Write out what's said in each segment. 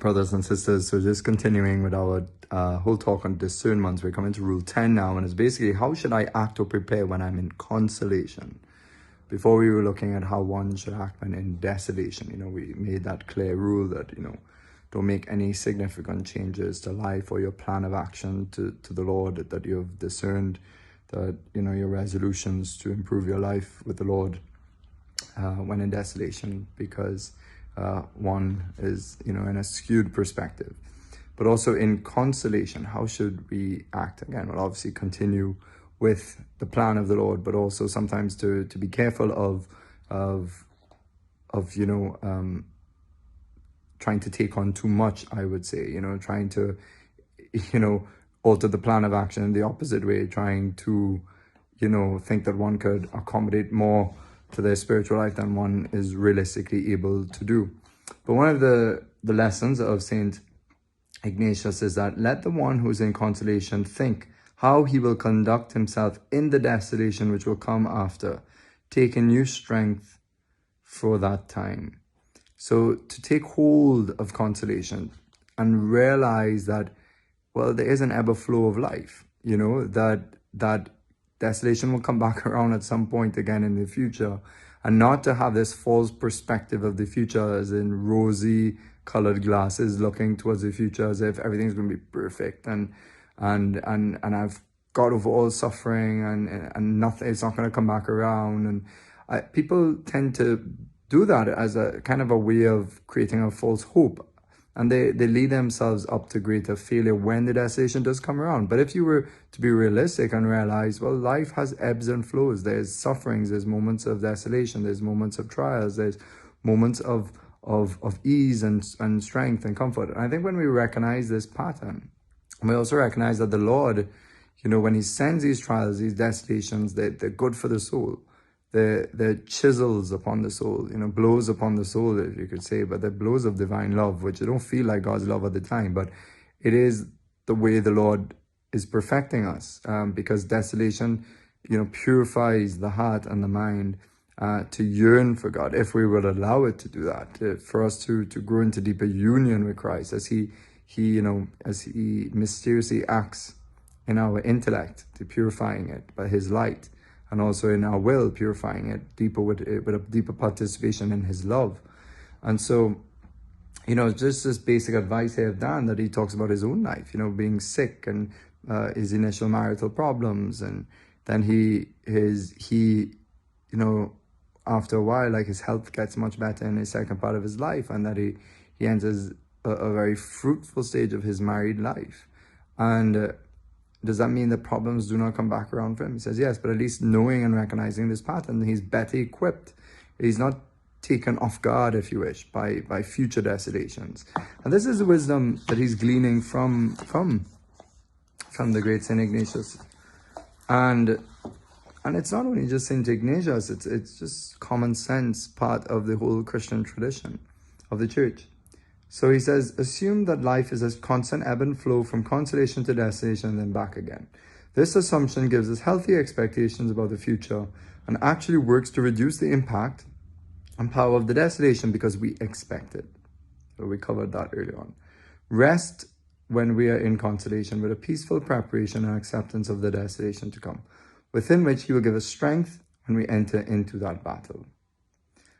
Brothers and sisters, so just continuing with our whole talk on discernment, we're coming to rule 10 now, and it's basically how should I act or prepare when I'm in consolation. Before we were looking at how one should act when in desolation. We made that clear rule that, don't make any significant changes to life or your plan of action to the Lord that you have discerned, that, your resolutions to improve your life with the Lord when in desolation, because one is, in a skewed perspective. But also in consolation, how should we act? Again, we'll obviously continue with the plan of the Lord, but also sometimes to be careful of trying to take on too much, I would say, trying to, alter the plan of action in the opposite way, trying to, think that one could accommodate more to their spiritual life than one is realistically able to do. But one of the lessons of Saint Ignatius is that let the one who is in consolation think how he will conduct himself in the desolation which will come after, taking new strength for that time. So to take hold of consolation and realize that, well, there is an ebb and flow of life, that desolation will come back around at some point again in the future, and not to have this false perspective of the future as in rosy colored glasses looking towards the future as if everything's going to be perfect and I've got over all suffering and nothing, it's not going to come back around. And people tend to do that as a kind of a way of creating a false hope. And they lead themselves up to greater failure when the desolation does come around. But if you were to be realistic and realize, well, life has ebbs and flows. There's sufferings, there's moments of desolation, there's moments of trials, there's moments of ease and strength and comfort. And I think when we recognize this pattern, we also recognize that the Lord, when he sends these trials, these desolations, they're good for the soul. They're chisels upon the soul, blows upon the soul, if you could say, but they're blows of divine love, which you don't feel like God's love at the time, but it is the way the Lord is perfecting us, because desolation, purifies the heart and the mind to yearn for God, if we will allow it to do that, for us to grow into deeper union with Christ, as he mysteriously acts in our intellect, to purifying it by his light, and also in our will, purifying it deeper with a deeper participation in his love. And so, just this basic advice here of Dan, that he talks about his own life, being sick and his initial marital problems. And then after a while, like, his health gets much better in his second part of his life, and that he enters a very fruitful stage of his married life. And does that mean that problems do not come back around for him? He says, yes, but at least knowing and recognizing this pattern, he's better equipped. He's not taken off guard, if you wish, by future desolations. And this is the wisdom that he's gleaning from the great Saint Ignatius. And it's not only just Saint Ignatius, it's just common sense, part of the whole Christian tradition of the church. So he says, assume that life is a constant ebb and flow from consolation to desolation and then back again. This assumption gives us healthy expectations about the future and actually works to reduce the impact and power of the desolation because we expect it. So we covered that earlier on. Rest when we are in consolation with a peaceful preparation and acceptance of the desolation to come, within which he will give us strength when we enter into that battle.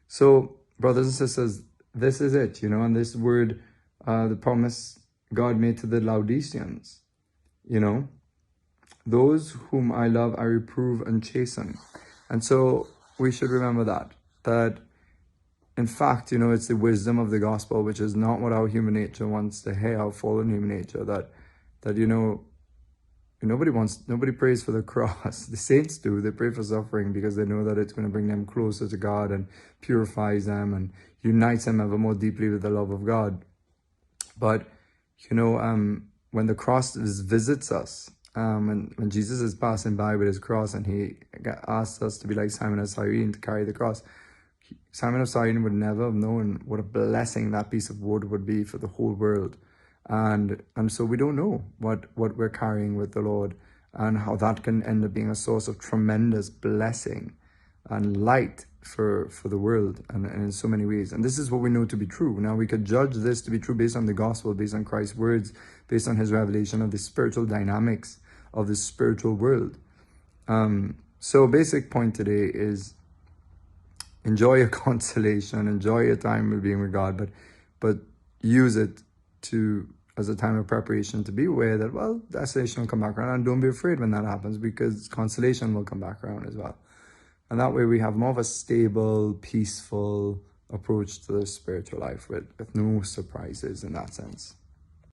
So, brothers and sisters, this is it, and this word, the promise God made to the Laodiceans, those whom I love, I reprove and chasten. And so we should remember that in fact, it's the wisdom of the gospel, which is not what our human nature wants to hear, our fallen human nature, that nobody prays for the cross. The saints do. They pray for suffering because they know that it's going to bring them closer to God and purifies them and unites them ever more deeply with the love of God. But, when the cross visits us, when Jesus is passing by with his cross and he asks us to be like Simon of Cyrene, to carry the cross, Simon of Cyrene would never have known what a blessing that piece of wood would be for the whole world. And so we don't know what we're carrying with the Lord, and how that can end up being a source of tremendous blessing and light for the world, and in so many ways. And this is what we know to be true. Now, we could judge this to be true based on the gospel, based on Christ's words, based on his revelation of the spiritual dynamics of the spiritual world. So basic point today is enjoy your consolation, enjoy your time with being with God, but use it as a time of preparation, to be aware that, well, destination will come back around, and don't be afraid when that happens, because consolation will come back around as well. And that way we have more of a stable, peaceful approach to the spiritual life with no surprises in that sense.